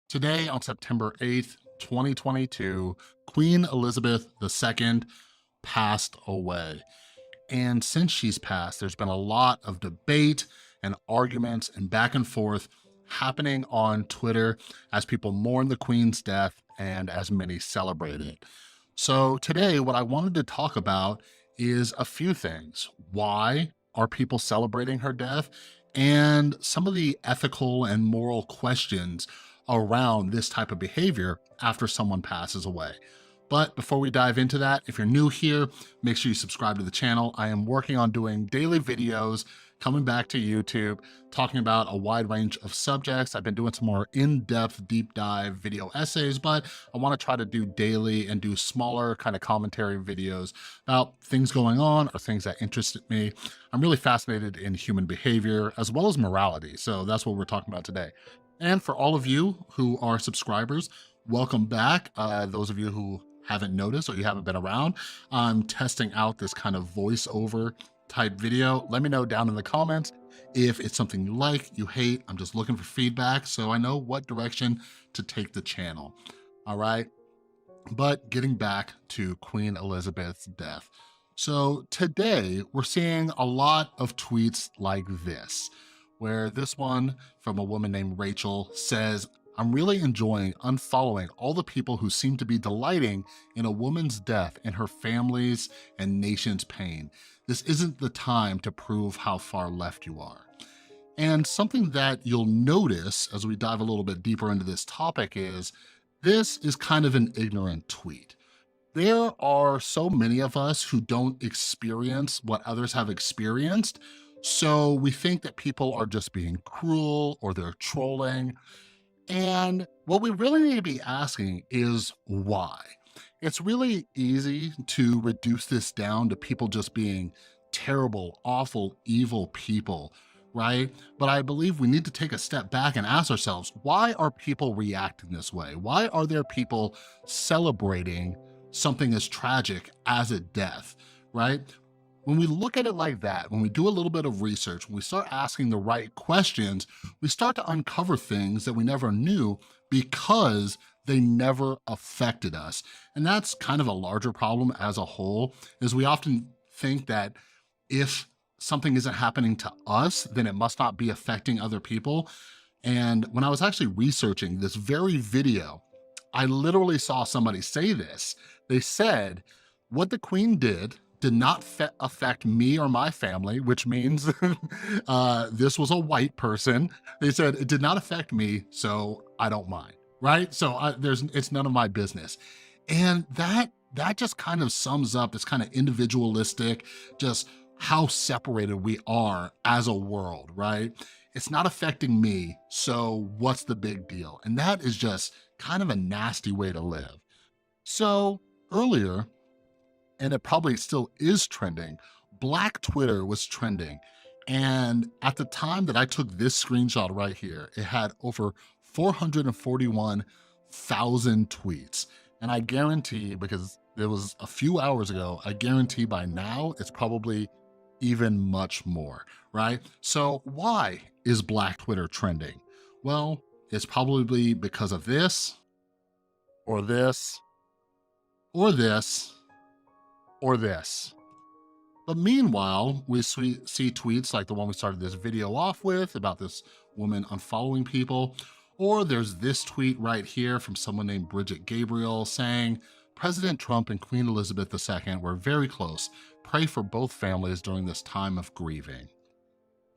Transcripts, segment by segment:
Today, on September 8th, 2022, Queen Elizabeth II passed away. And since she's passed, there's been a lot of debate and arguments and back and forth happening on Twitter as people mourn the Queen's death and as many celebrate it. So, today, what I wanted to talk about is a few things. Why are people celebrating her death? And some of the ethical and moral questions around this type of behavior after someone passes away. But before we dive into that, if you're new here, make sure you subscribe to the channel. I am working on doing daily videos, coming back to YouTube, talking about a wide range of subjects. I've been doing some more in-depth, deep dive video essays, but I want to try to do daily and do smaller kind of commentary videos about things going on or things that interested me. I'm really fascinated in human behavior as well as morality. So that's what we're talking about today. And for all of you who are subscribers, welcome back. Those of you who haven't noticed or you haven't been around, I'm testing out this kind of voiceover type video. Let me know down in the comments if it's something you like, you hate. I'm just looking for feedback so I know what direction to take the channel. All right. But getting back to Queen Elizabeth's death. So today we're seeing a lot of tweets like this, where this one from a woman named Rachel says, "I'm really enjoying unfollowing all the people who seem to be delighting in a woman's death and her family's and nation's pain. This isn't the time to prove how far left you are." And something that you'll notice as we dive a little bit deeper into this topic is this is kind of an ignorant tweet. There are so many of us who don't experience what others have experienced. So we think that people are just being cruel or they're trolling. And what we really need to be asking is why. It's really easy to reduce this down to people just being terrible, awful, evil people, right? But I believe we need to take a step back and ask ourselves, why are people reacting this way? Why are there people celebrating something as tragic as a death, right? When we look at it like that, when we do a little bit of research, when we start asking the right questions, we start to uncover things that we never knew because they never affected us. And that's kind of a larger problem as a whole, is we often think that if something isn't happening to us, then it must not be affecting other people. And when I was actually researching this very video, I literally saw somebody say this. They said, what the Queen did not affect me or my family, which means this was a white person. They said, it did not affect me, so I don't mind, right? So it's none of my business. And that just kind of sums up this kind of individualistic, just how separated we are as a world, right? It's not affecting me, so what's the big deal? And that is just kind of a nasty way to live. So earlier, and it probably still is trending, Black Twitter was trending. And at the time that I took this screenshot right here, it had over 441,000 tweets. And I guarantee, because it was a few hours ago, I guarantee by now it's probably even much more, right? So why is Black Twitter trending? Well, it's probably because of this, or this, or this, or this. But meanwhile, we see tweets like the one we started this video off with about this woman unfollowing people, or there's this tweet right here from someone named Bridget Gabriel saying, President Trump and Queen Elizabeth II were very close. Pray for both families during this time of grieving.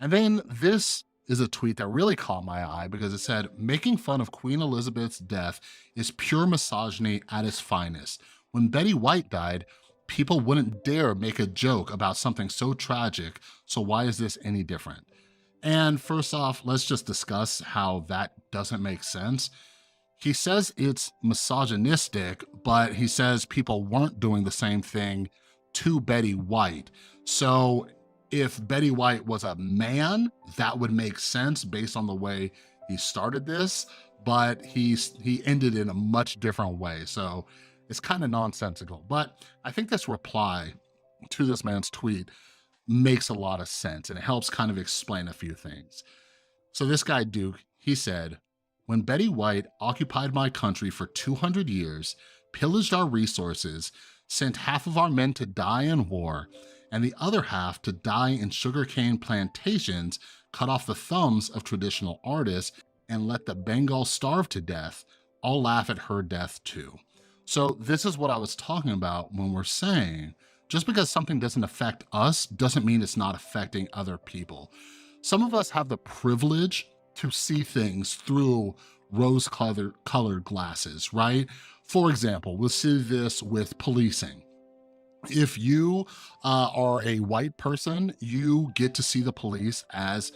And then this is a tweet that really caught my eye because it said, making fun of Queen Elizabeth's death is pure misogyny at its finest. When Betty White died, people wouldn't dare make a joke about something so tragic, so why is this any different? And first off, let's just discuss how that doesn't make sense. He says it's misogynistic, but he says people weren't doing the same thing to Betty White. So if Betty White was a man, that would make sense based on the way he started this, but he ended in a much different way. So it's kind of nonsensical, but I think this reply to this man's tweet makes a lot of sense and it helps kind of explain a few things. So this guy, Duke, he said, When Betty White occupied my country for 200 years, pillaged our resources, sent half of our men to die in war, and the other half to die in sugarcane plantations, cut off the thumbs of traditional artists, and let the Bengal starve to death, I'll laugh at her death too. So this is what I was talking about when we're saying, just because something doesn't affect us doesn't mean it's not affecting other people. Some of us have the privilege to see things through rose-colored glasses, right? For example, we'll see this with policing. If you are a white person, you get to see the police as,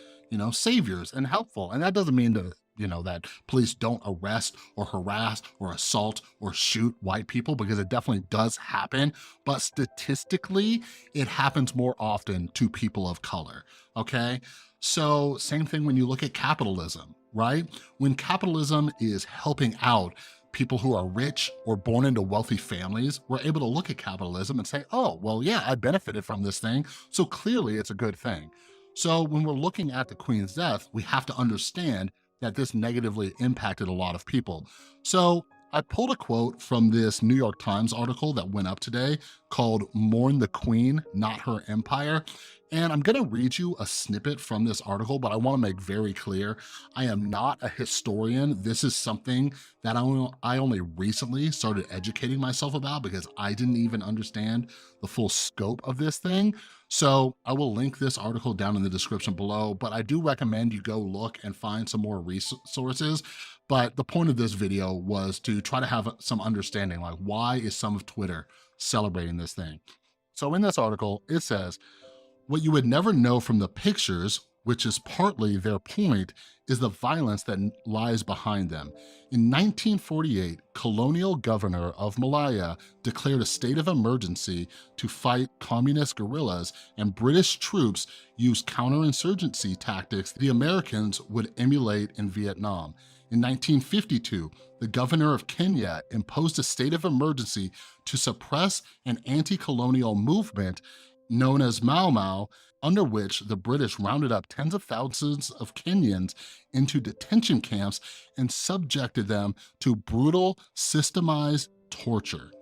saviors and helpful. And that doesn't mean that police don't arrest or harass or assault or shoot white people, because it definitely does happen. But statistically, it happens more often to people of color, okay? So same thing when you look at capitalism, right? When capitalism is helping out people who are rich or born into wealthy families, we're able to look at capitalism and say, oh, well, yeah, I benefited from this thing, so clearly it's a good thing. So when we're looking at the Queen's death, we have to understand that this negatively impacted a lot of people. So I pulled a quote from this New York Times article that went up today called "Mourn the Queen, Not Her Empire." And I'm gonna read you a snippet from this article, but I wanna make very clear, I am not a historian. This is something that I only recently started educating myself about, because I didn't even understand the full scope of this thing. So I will link this article down in the description below, but I do recommend you go look and find some more resources. But the point of this video was to try to have some understanding, like, why is some of Twitter celebrating this thing? So in this article, it says, what you would never know from the pictures, which is partly their point, is the violence that lies behind them. In 1948, colonial governor of Malaya declared a state of emergency to fight communist guerrillas, and British troops used counterinsurgency tactics the Americans would emulate in Vietnam. In 1952, the governor of Kenya imposed a state of emergency to suppress an anti-colonial movement known as Mau Mau, under which the British rounded up tens of thousands of Kenyans into detention camps and subjected them to brutal, systemized torture.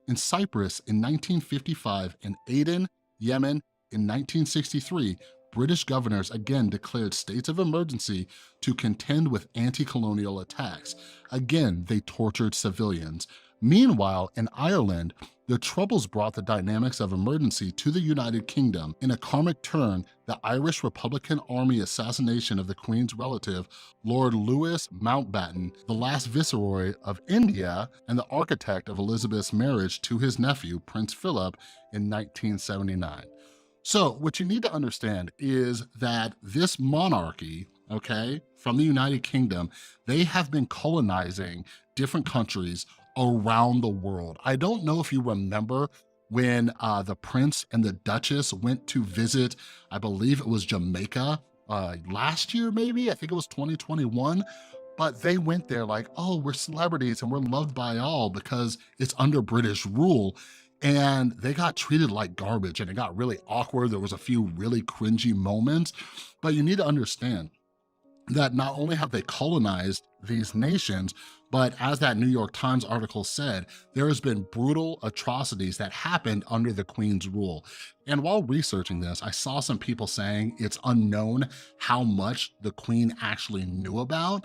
In Cyprus in 1955 and Aden, Yemen in 1963, British governors again declared states of emergency to contend with anti-colonial attacks. Again, they tortured civilians. Meanwhile, in Ireland, the Troubles brought the dynamics of emergency to the United Kingdom. In a karmic turn, the Irish Republican Army assassination of the Queen's relative, Lord Louis Mountbatten, the last viceroy of India and the architect of Elizabeth's marriage to his nephew, Prince Philip, in 1979. So what you need to understand is that this monarchy, okay, from the United Kingdom, they have been colonizing different countries around the world. I don't know if you remember when the Prince and the Duchess went to visit, I believe it was Jamaica last year, maybe? I think it was 2021. But they went there like, oh, we're celebrities and we're loved by all because it's under British rule. And they got treated like garbage, and it got really awkward. There was a few really cringy moments, but you need to understand that not only have they colonized these nations, but as that New York Times article said, there has been brutal atrocities that happened under the Queen's rule. And while researching this, I saw some people saying it's unknown how much the Queen actually knew about.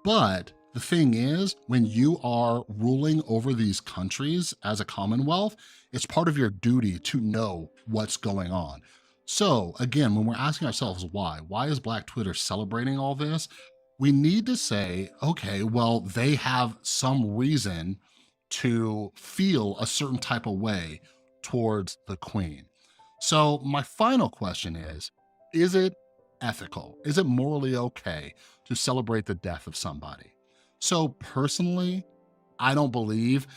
But the thing is, when you are ruling over these countries as a Commonwealth, it's part of your duty to know what's going on. So again, when we're asking ourselves why is Black Twitter celebrating all this? We need to say, okay, well, they have some reason to feel a certain type of way towards the Queen. So my final question is it ethical? Is it morally okay to celebrate the death of somebody? So personally, I don't believe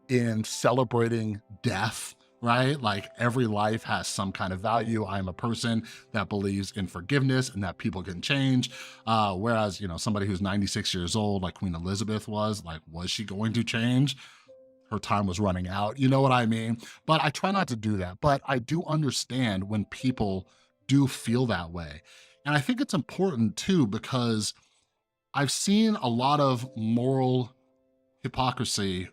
in celebrating death, right? Like every life has some kind of value. I'm a person that believes in forgiveness and that people can change. Whereas, somebody who's 96 years old, like Queen Elizabeth was she going to change? Her time was running out, you know what I mean? But I try not to do that. But I do understand when people do feel that way. And I think it's important too, because I've seen a lot of moral hypocrisy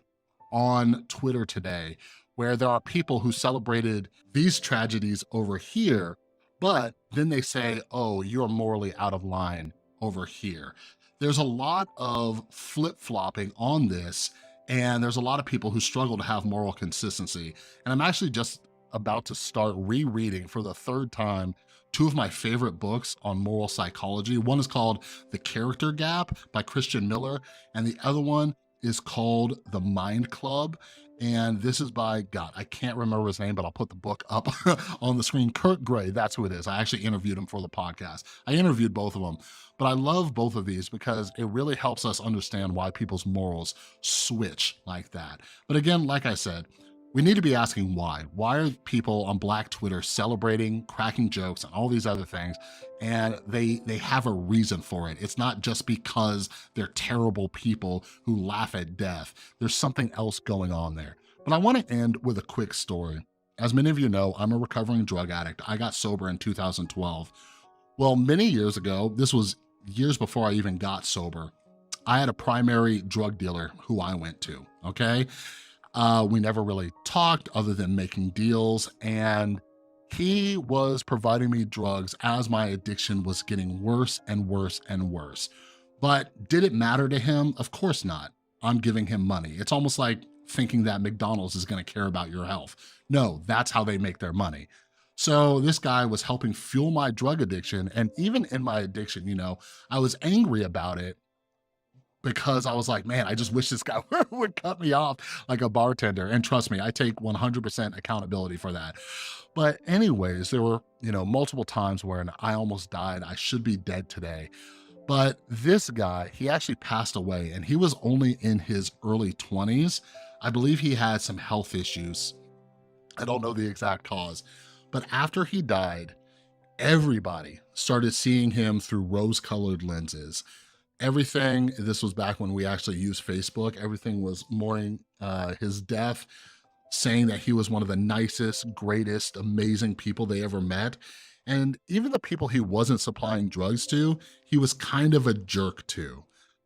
on Twitter today, where there are people who celebrated these tragedies over here, but then they say, oh, you're morally out of line over here. There's a lot of flip-flopping on this, and there's a lot of people who struggle to have moral consistency. And I'm actually just about to start rereading for the third time two of my favorite books on moral psychology. One is called The Character Gap by Christian Miller, and the other one is called The Mind Club. And this is by, God, I can't remember his name, but I'll put the book up on the screen. Kurt Gray, that's who it is. I actually interviewed him for the podcast. I interviewed both of them, but I love both of these because it really helps us understand why people's morals switch like that. But again, like I said, we need to be asking why. Why are people on Black Twitter celebrating, cracking jokes, and all these other things? And they have a reason for it. It's not just because they're terrible people who laugh at death. There's something else going on there. But I want to end with a quick story. As many of you know, I'm a recovering drug addict. I got sober in 2012. Well, many years ago, this was years before I even got sober, I had a primary drug dealer who I went to, okay? We never really talked other than making deals, and he was providing me drugs as my addiction was getting worse and worse and worse. But did it matter to him? Of course not. I'm giving him money. It's almost like thinking that McDonald's is gonna care about your health. No, that's how they make their money. So this guy was helping fuel my drug addiction, and even in my addiction, you know, I was angry about it because I was like, man, I just wish this guy would cut me off like a bartender. And trust me, I take 100% accountability for that. But anyways, there were, you know, multiple times where I almost died. I should be dead today. But this guy, he actually passed away, and he was only in his early 20s. I believe he had some health issues. I don't know the exact cause. But after he died, everybody started seeing him through rose-colored lenses. Everything, this was back when we actually used Facebook, everything was mourning his death, saying that he was one of the nicest, greatest, amazing people they ever met. And even the people he wasn't supplying drugs to, he was kind of a jerk to,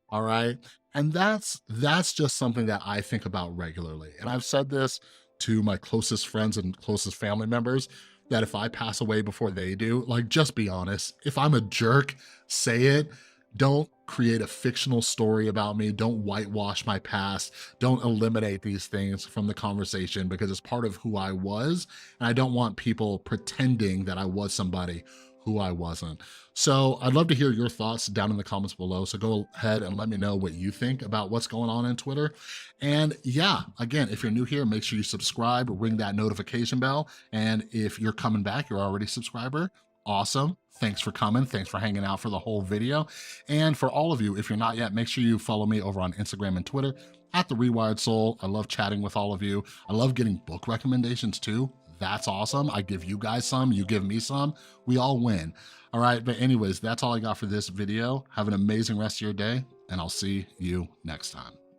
all right? And that's just something that I think about regularly. And I've said this to my closest friends and closest family members, that if I pass away before they do, like, just be honest. If I'm a jerk, say it. Don't create a fictional story about me. Don't whitewash my past. Don't eliminate these things from the conversation, because it's part of who I was. And I don't want people pretending that I was somebody who I wasn't. So I'd love to hear your thoughts down in the comments below. So go ahead and let me know what you think about what's going on in Twitter. And yeah, again, if you're new here, make sure you subscribe, ring that notification bell. And if you're coming back, you're already a subscriber, awesome. Thanks for coming. Thanks for hanging out for the whole video. And for all of you, if you're not yet, make sure you follow me over on Instagram and Twitter at The Rewired Soul. I love chatting with all of you. I love getting book recommendations too. That's awesome. I give you guys some, you give me some, we all win. All right, but anyways, that's all I got for this video. Have an amazing rest of your day, and I'll see you next time.